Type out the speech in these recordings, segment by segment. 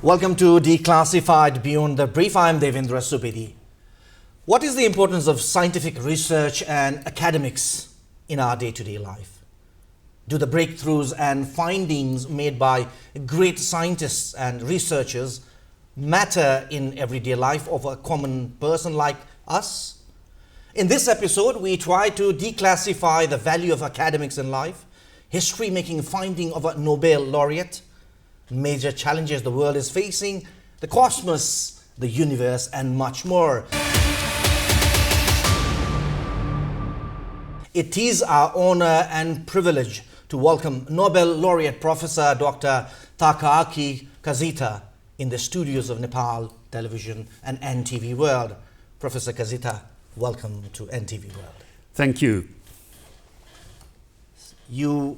Welcome to Declassified Beyond the Brief. I'm Devendra Subedi. What is the importance of scientific research and academics in our day-to-day life? Do the breakthroughs and findings made by great scientists and researchers matter in everyday life of a common person like us? In this episode, we try to declassify the value of academics in life, history-making finding of a Nobel Laureate, major challenges the world is facing, the cosmos, the universe, and much more. It is our honor and privilege to welcome Nobel Laureate Professor Dr. Takaaki Kajita in the studios of Nepal Television and NTV World. Professor Kajita, welcome to NTV World. Thank you. You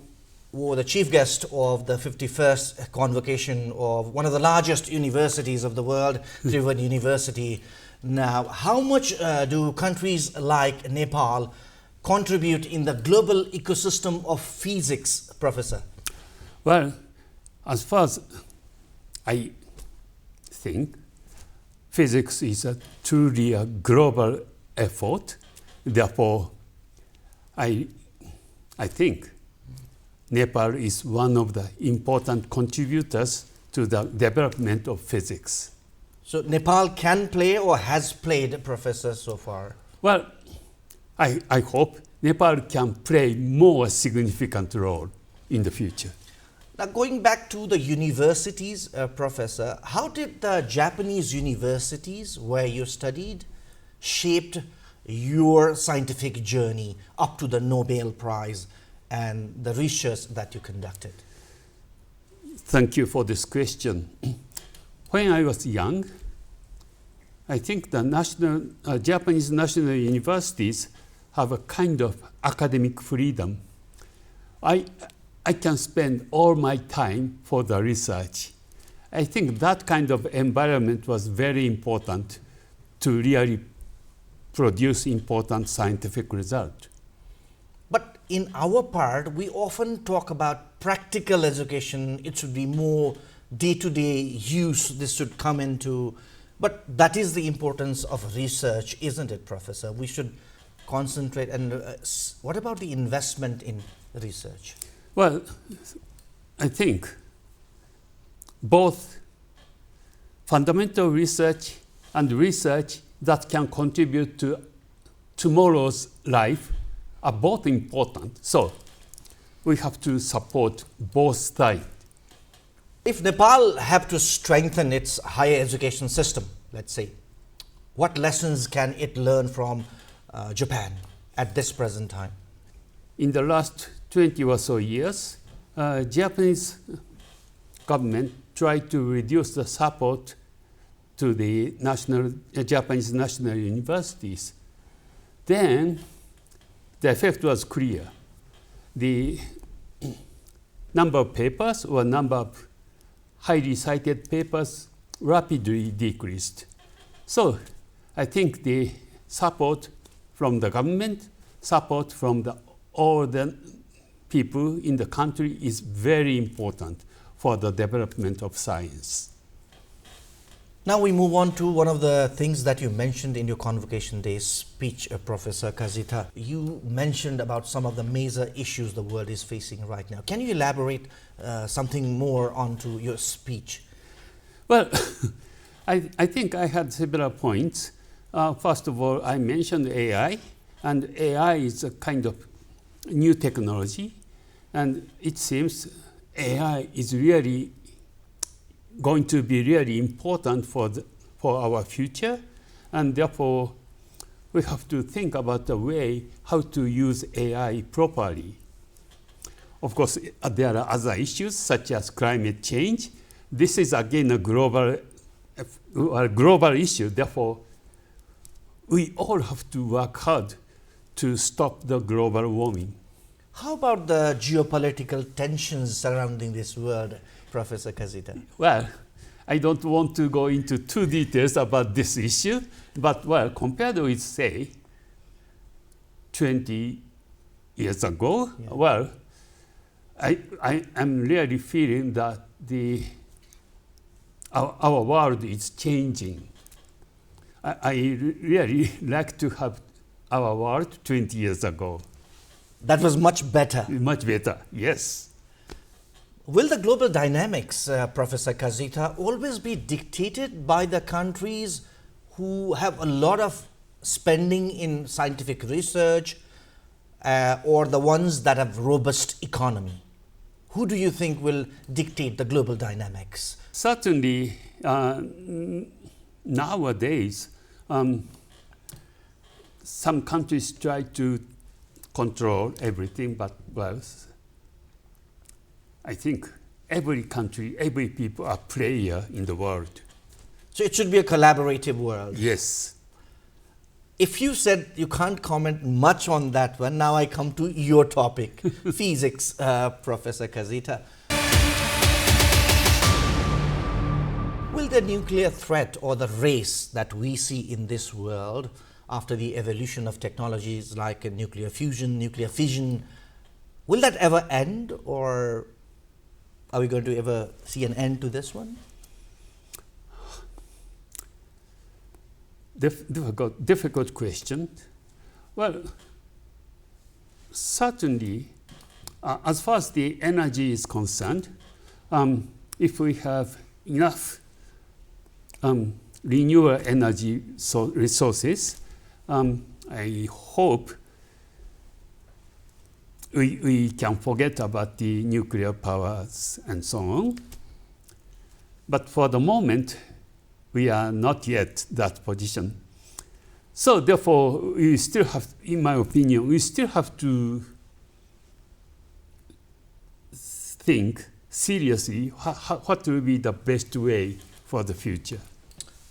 were the chief guest of the 51st convocation of one of the largest universities of the world, Trivandrum University. Now, how much do countries like Nepal contribute in the global ecosystem of physics, Professor? Well, as far as I think, physics is truly a global effort. Therefore, I think Nepal is one of the important contributors to the development of physics. So Nepal can play or has played, Professor, so far? Well, I hope Nepal can play more significant role in the future. Now, going back to the universities, Professor, how did the Japanese universities where you studied shaped your scientific journey up to the Nobel Prize and the research that you conducted? Thank you for this question. When I was young, I think the Japanese national universities have a kind of academic freedom. I can spend all my time for the research. I think that kind of environment was very important to really produce important scientific result. But in our part, we often talk about practical education. It should be more day-to-day use. This should come into, but that is the importance of research, isn't it, Professor? We should concentrate. And what about the investment in research? Well, I think both fundamental research and research that can contribute to tomorrow's life are both important. So we have to support both sides. If Nepal have to strengthen its higher education system, let's say, what lessons can it learn from Japan at this present time? In the last 20 or so years, Japanese government tried to reduce the support to the Japanese national universities. Then the effect was clear. The number of papers or number of highly cited papers rapidly decreased. So I think the support from the government, support from all the people in the country is very important for the development of science. Now we move on to one of the things that you mentioned in your Convocation Day speech, Professor Kajita. You mentioned about some of the major issues the world is facing right now. Can you elaborate something more onto your speech? Well, I think I had several points. First of all, I mentioned AI, and AI is a kind of new technology, and it seems AI is really going to be really important for our future, and therefore we have to think about the way how to use AI properly. Of course, there are other issues such as climate change. This is again a global issue. Therefore, we all have to work hard to stop the global warming. How about the geopolitical tensions surrounding this world, Professor Kajita? Well, I don't want to go into too details about this issue, but well, compared with, say, 20 years ago, well, I am really feeling that the our world is changing. I really like to have our world 20 years ago. That was much better. Much better, yes. Will the global dynamics, Professor Kajita, always be dictated by the countries who have a lot of spending in scientific research or the ones that have robust economy? Who do you think will dictate the global dynamics? Certainly, nowadays, some countries try to control everything, but well, I think every country, every people are player in the world. So it should be a collaborative world. Yes. If you said you can't comment much on that one, now I come to your topic, physics, Professor Kajita. Will the nuclear threat or the race that we see in this world after the evolution of technologies like nuclear fusion, nuclear fission, will that ever end, or are we going to ever see an end to this one? Difficult question. Well, certainly, as far as the energy is concerned, if we have enough renewable energy resources, I hope we can forget about the nuclear powers and so on. But for the moment, we are not yet that position. So therefore, we still have, in my opinion, we still have to think seriously what will be the best way for the future.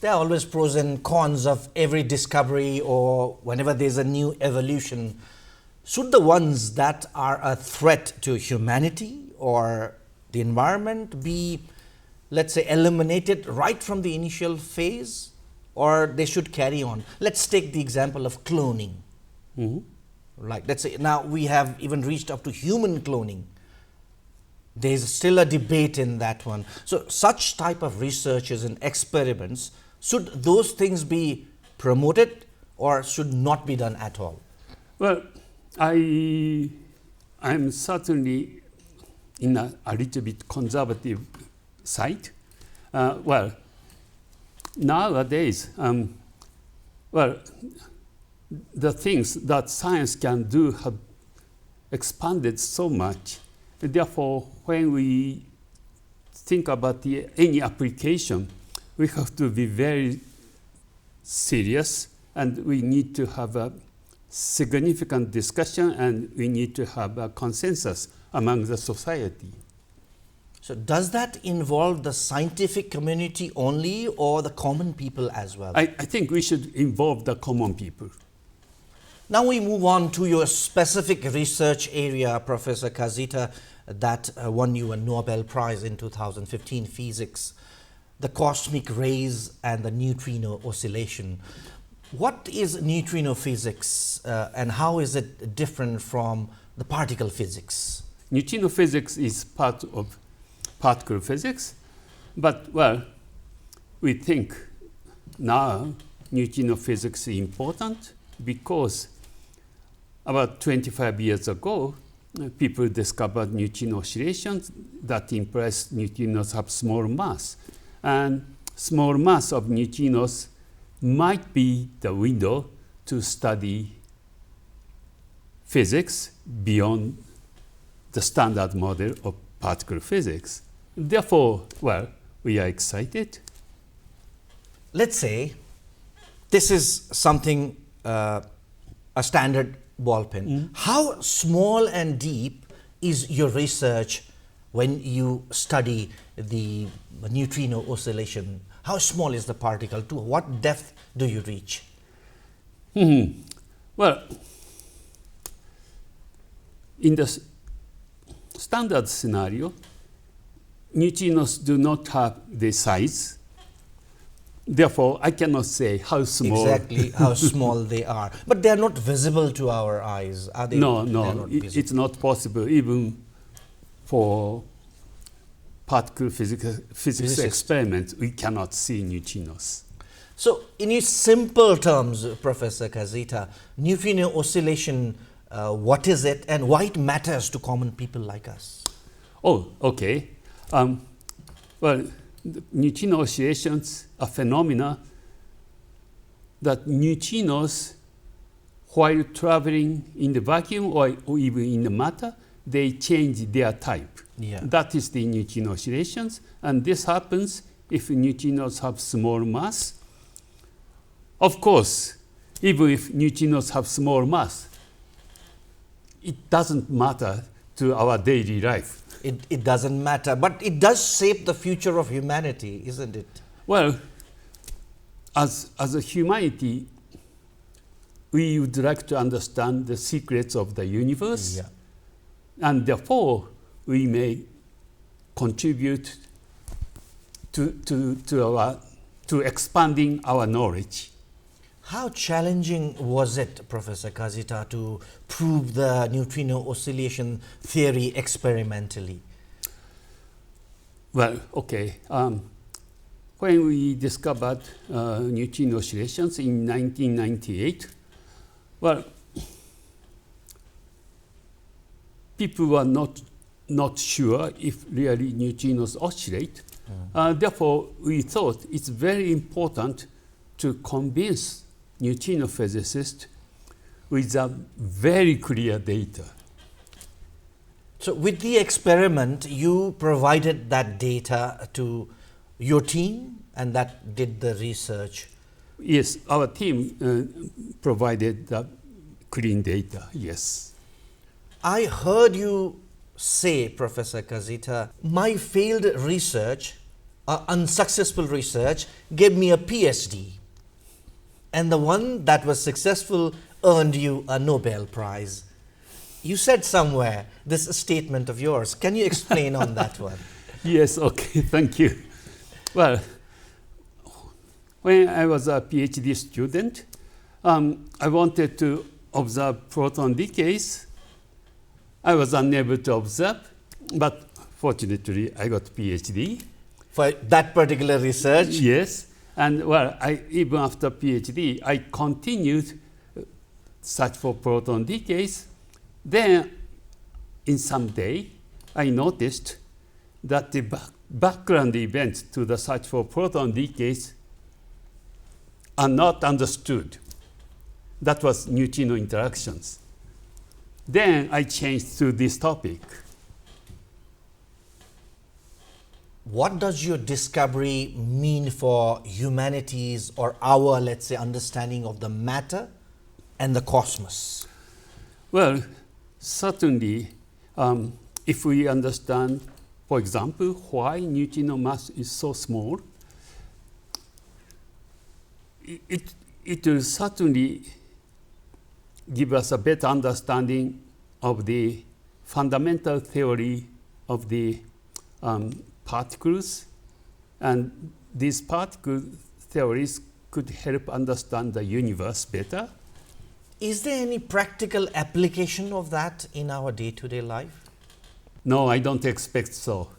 There are always pros and cons of every discovery, or whenever there's a new evolution. Should the ones that are a threat to humanity or the environment be, let's say, eliminated right from the initial phase, or they should carry on? Let's take the example of cloning. Like, let's say now we have even reached up to human cloning. There's still a debate in that one. So such type of researches and experiments, should those things be promoted or should not be done at all? Well, I'm certainly in a little bit conservative side. Well, nowadays, the things that science can do have expanded so much. Therefore, when we think about any application, we have to be very serious, and we need to have a significant discussion, and we need to have a consensus among the society. So does that involve the scientific community only, or the common people as well? I think we should involve the common people. Now we move on to your specific research area, Professor Kajita, that won you a Nobel Prize in 2015, physics, the cosmic rays and the neutrino oscillation. What is neutrino physics and how is it different from the particle physics? Neutrino physics is part of particle physics, but well, we think now neutrino physics is important because about 25 years ago, people discovered neutrino oscillations that implies neutrinos have small mass. And small mass of neutrinos might be the window to study physics beyond the standard model of particle physics. Therefore, well, we are excited. Let's say this is something, a standard ball pen. How small and deep is your research when you study the neutrino oscillation? How small is the particle? To what depth do you reach? Well, in the standard scenario, neutrinos do not have the size. Therefore, I cannot say how small. Exactly how small they are. But they are not visible to our eyes, are they? No, it's not possible even for particle physics experiments, we cannot see neutrinos. So, in simple terms, Professor Kajita, neutrino oscillation, what is it and why it matters to common people like us? Oh, okay. Well, neutrino oscillations are phenomena that neutrinos, while traveling in the vacuum or even in the matter, they change their type. Yeah. That is the neutrino oscillations, and this happens if neutrinos have small mass. Of course, even if neutrinos have small mass, it doesn't matter to our daily life. It doesn't matter, but it does shape the future of humanity, isn't it? Well, as a humanity, we would like to understand the secrets of the universe, Yeah. and therefore we may contribute to expanding our knowledge. How challenging was it, Professor Kajita, to prove the neutrino oscillation theory experimentally? Well, okay. When we discovered neutrino oscillations in 1998, well, people were not sure if really neutrinos oscillate. Therefore, we thought it's very important to convince neutrino physicists with a very clear data. So, with the experiment, you provided that data to your team and that did the research. Yes, our team provided the clean data, yes. I heard you say, Professor Kajita, my failed research, unsuccessful research, gave me a PhD. And the one that was successful earned you a Nobel Prize. You said somewhere this statement of yours. Can you explain on that one? Yes, okay, thank you. Well, when I was a PhD student, I wanted to observe proton decays. I was unable to observe, but fortunately I got PhD. For that particular research? Yes, and well, even after PhD, I continued search for proton decays. Then, in some day, I noticed that the background events to the search for proton decays are not understood. That was neutrino interactions. Then I changed to this topic. What does your discovery mean for humanity's or our, let's say, understanding of the matter and the cosmos? Well, certainly, if we understand, for example, why neutrino mass is so small, it will certainly give us a better understanding of the fundamental theory of the particles, and these particle theories could help understand the universe better. Is there any practical application of that in our day-to-day life? No, I don't expect so.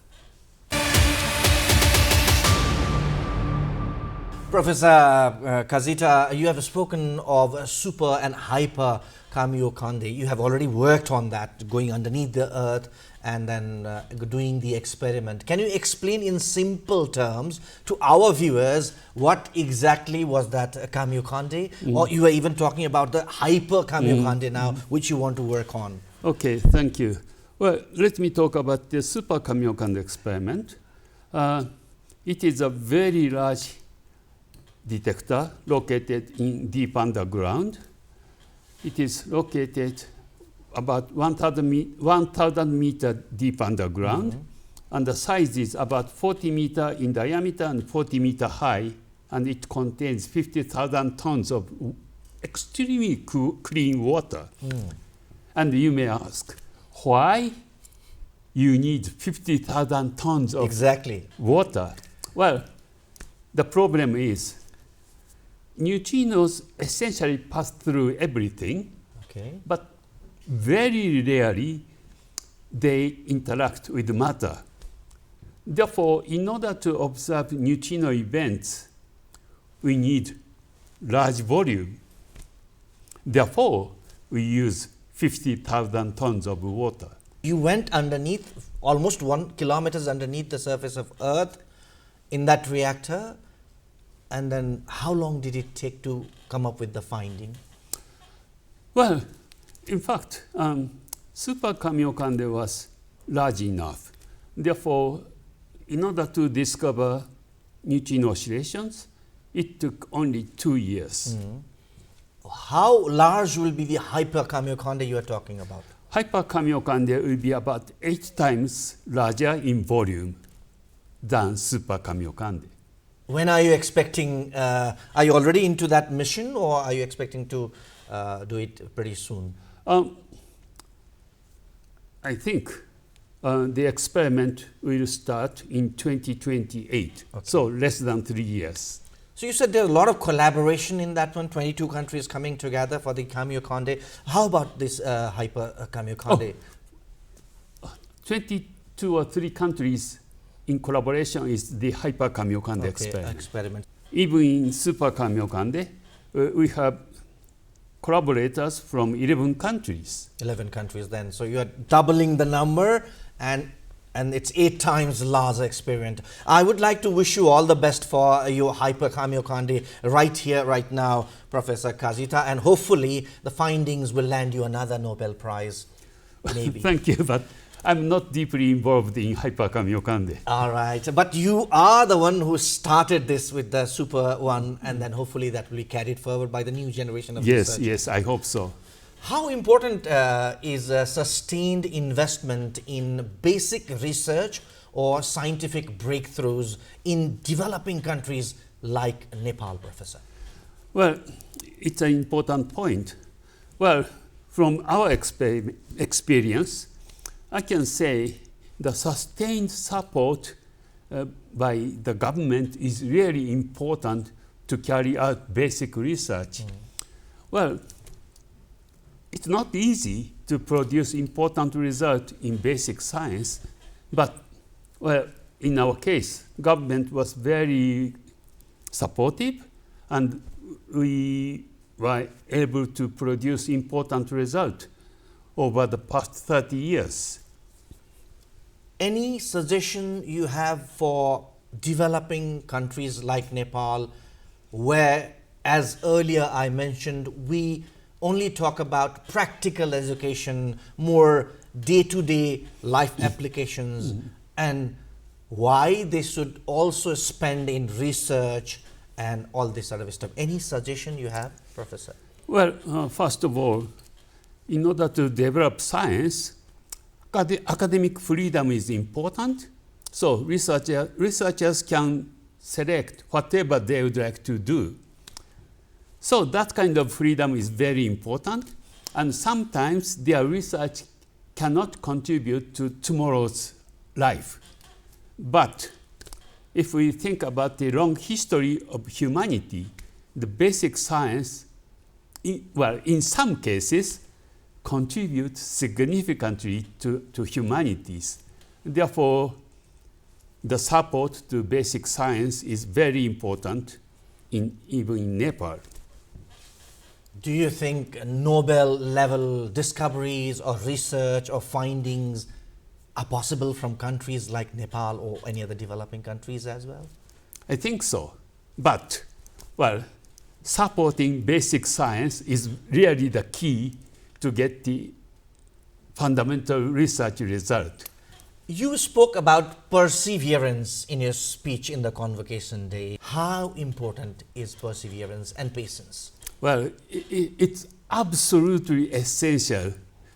Professor Kajita, you have spoken of super and hyper Kamiokande. You have already worked on that, going underneath the earth and then doing the experiment. Can you explain in simple terms to our viewers what exactly was that Kamiokande? Or you were even talking about the hyper Kamiokande now, which you want to work on. Okay, thank you. Well, let me talk about the super Kamiokande experiment. It is a very large detector located in deep underground. It is located about 1,000 meter deep underground, and the size is about 40 meter in diameter and 40 meter high, and it contains 50,000 tons of extremely clean water. And you may ask, why you need 50,000 tons of water? Well, the problem is neutrinos essentially pass through everything, but very rarely they interact with matter. Therefore, in order to observe neutrino events, we need large volume. Therefore, we use 50,000 tons of water. You went underneath, almost 1 kilometers underneath the surface of Earth in that reactor. And then how long did it take to come up with the finding? Well, in fact, Super Kamiokande was large enough. Therefore, in order to discover neutrino oscillations, it took only 2 years. How large will be the hyper Kamiokande you are talking about? Hyper Kamiokande will be about 8 times larger in volume than Super Kamiokande. When are you expecting, are you already into that mission, or are you expecting to do it pretty soon? I think the experiment will start in 2028, so less than 3 years. So you said there are a lot of collaboration in that one, 22 countries coming together for the Kamiokande. How about this hyper Kamiokande? 22 or 3 countries in collaboration is the hyper Kamiokande experiment. Even in super Kamiokande, we have collaborators from 11 countries. 11 countries then. So you are doubling the number, and it's 8 times larger experiment. I would like to wish you all the best for your hyper Kamiokande right here, right now, Professor Kajita, and hopefully the findings will land you another Nobel Prize, maybe. Thank you, but I'm not deeply involved in hyper Kamiokande. All right, but you are the one who started this with the super one, and then hopefully that will be carried forward by the new generation of research. Yes, I hope so. How important is sustained investment in basic research or scientific breakthroughs in developing countries like Nepal, Professor? Well, it's an important point. Well, from our experience, I can say the sustained support by the government is really important to carry out basic research. Well, it's not easy to produce important results in basic science, but well, in our case, government was very supportive, and we were able to produce important results over the past 30 years. Any suggestion you have for developing countries like Nepal, where, as earlier I mentioned, we only talk about practical education, more day-to-day life applications, and why they should also spend in research and all this sort of stuff. Any suggestion you have, Professor? Well, first of all, in order to develop science, academic freedom is important. So researchers can select whatever they would like to do. So that kind of freedom is very important. And sometimes their research cannot contribute to tomorrow's life. But if we think about the long history of humanity, the basic science, in some cases, contribute significantly to humanities. Therefore, the support to basic science is very important even in Nepal. Do you think Nobel level discoveries or research or findings are possible from countries like Nepal or any other developing countries as well? I think so. But, well, supporting basic science is really the key to get the fundamental research result. You spoke about perseverance in your speech in the convocation day. How important is perseverance and patience? Well, it's absolutely essential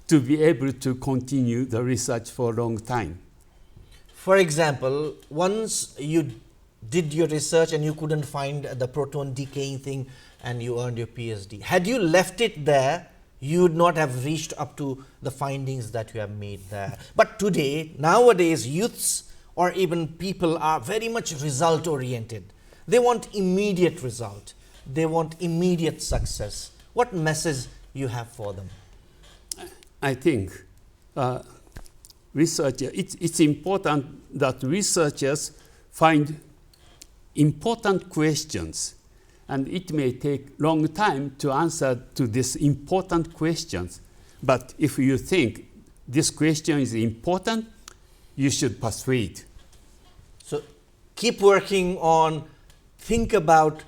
to be able to continue the research for a long time. For example, once you did your research and you couldn't find the proton decaying thing and you earned your PhD, had you left it there, you would not have reached up to the findings that you have made there. But today, nowadays, youths or even people are very much result oriented. They want immediate result. They want immediate success. What message you have for them? I think it's important that researchers find important questions, and it may take long time to answer to these important questions. But if you think this question is important, you should persuade. So keep working on, think about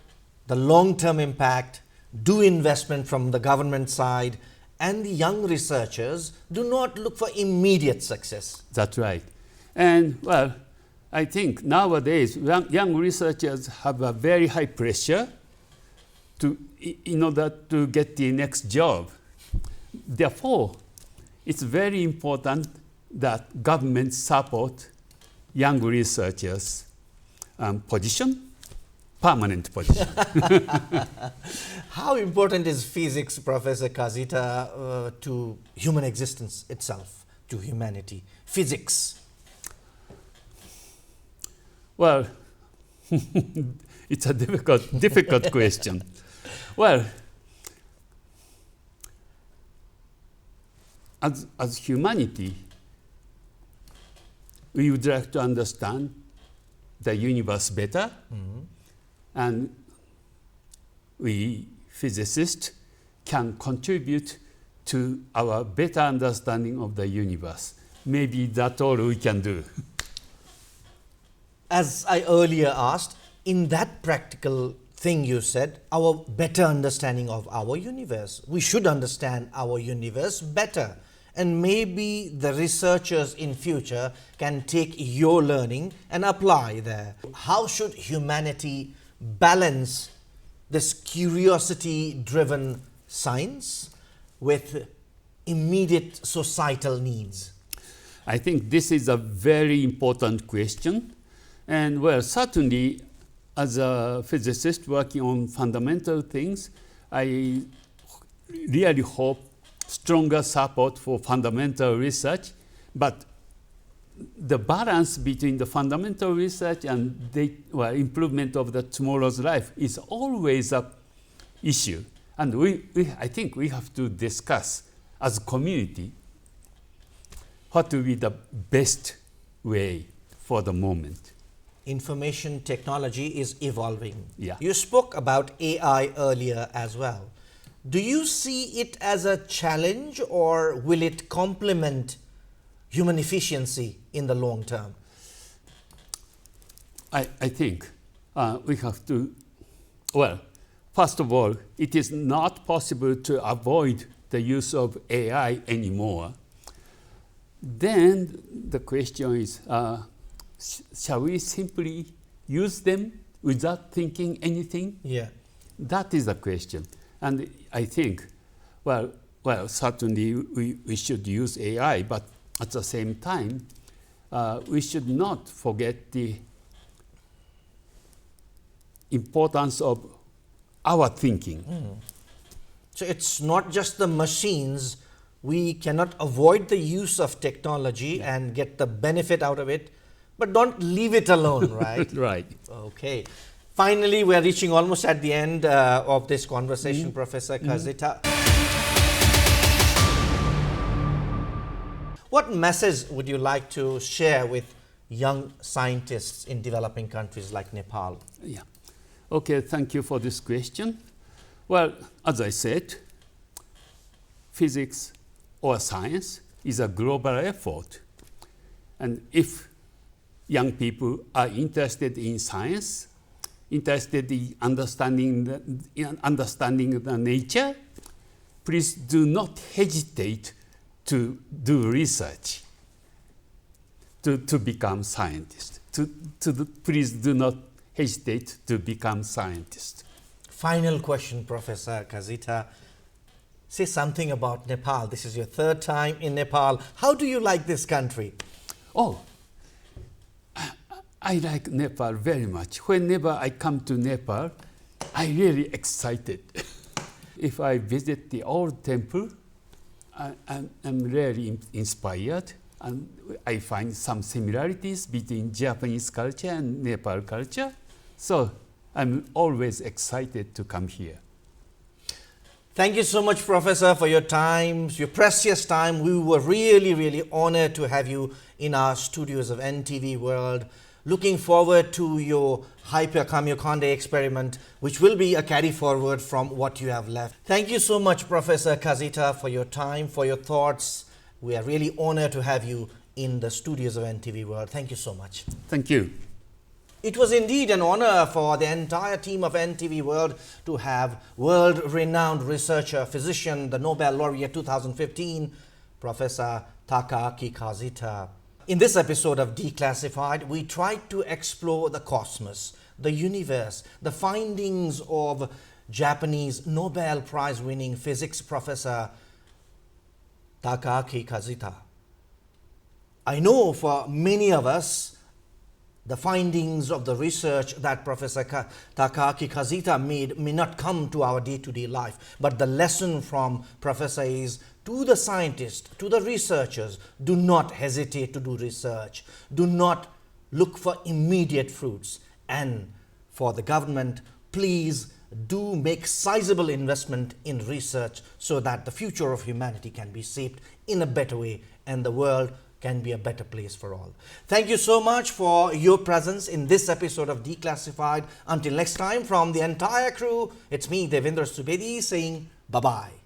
the long-term impact, do investment from the government side, and the young researchers do not look for immediate success. That's right. And well, I think nowadays young researchers have a very high pressure in order to get the next job. Therefore, it's very important that government support young researchers' permanent position. How important is physics, Professor Kajita, to human existence itself, to humanity? Physics. Well, it's a difficult question. Well, as humanity, we would like to understand the universe better, and we physicists can contribute to our better understanding of the universe. Maybe that's all we can do. As I earlier asked, in that practical thing you said, our better understanding of our universe. We should understand our universe better. And maybe the researchers in future can take your learning and apply there. How should humanity balance this curiosity-driven science with immediate societal needs? I think this is a very important question. And well, certainly, as a physicist working on fundamental things, I really hope stronger support for fundamental research, but the balance between the fundamental research and the improvement of the tomorrow's life is always an issue. And I think we have to discuss as a community what will be the best way for the moment. Information technology is evolving. Yeah. You spoke about AI earlier as well. Do you see it as a challenge, or will it complement human efficiency in the long term? I think we have to, well, first of all, it is not possible to avoid the use of AI anymore. Then the question is, shall we simply use them without thinking anything? Yeah. That is the question. And I think, well, certainly we should use AI, but at the same time, we should not forget the importance of our thinking. So it's not just the machines. We cannot avoid the use of technology and get the benefit out of it, but don't leave it alone, right? Right. Okay. Finally, we are reaching almost at the end of this conversation, Professor Kajita. What message would you like to share with young scientists in developing countries like Nepal? Yeah. Okay, thank you for this question. Well, as I said, physics or science is a global effort. And if young people are interested in science, interested in understanding the nature, please do not hesitate to do research, to become scientists. Please do not hesitate to become scientists. Final question, Professor Kajita. Say something about Nepal. This is your third time in Nepal. How do you like this country? Oh, I like Nepal very much. Whenever I come to Nepal, I'm really excited. If I visit the old temple, I'm really inspired, and I find some similarities between Japanese culture and Nepal culture. So I'm always excited to come here. Thank you so much, Professor, for your time, your precious time. We were really, really honored to have you in our studios of NTV World. Looking forward to your Hyper Kamyokonde experiment, which will be a carry forward from what you have left. Thank you so much, Professor Kajita, for your time, for your thoughts. We are really honored to have you in the studios of NTV World. Thank you so much. Thank you. It was indeed an honor for the entire team of NTV World to have world-renowned researcher, physician, the Nobel Laureate 2015, Professor Takaaki Kajita. In this episode of Declassified, we tried to explore the cosmos, the universe, the findings of Japanese Nobel Prize-winning physics professor Takaaki Kajita. I know for many of us, the findings of the research that Professor Takaaki Kajita made may not come to our day-to-day life, but the lesson from Professor is to the scientists, to the researchers, do not hesitate to do research. Do not look for immediate fruits. And for the government, please do make sizable investment in research so that the future of humanity can be shaped in a better way and the world can be a better place for all. Thank you so much for your presence in this episode of Declassified. Until next time, from the entire crew, it's me, Devendra Subedi, saying bye-bye.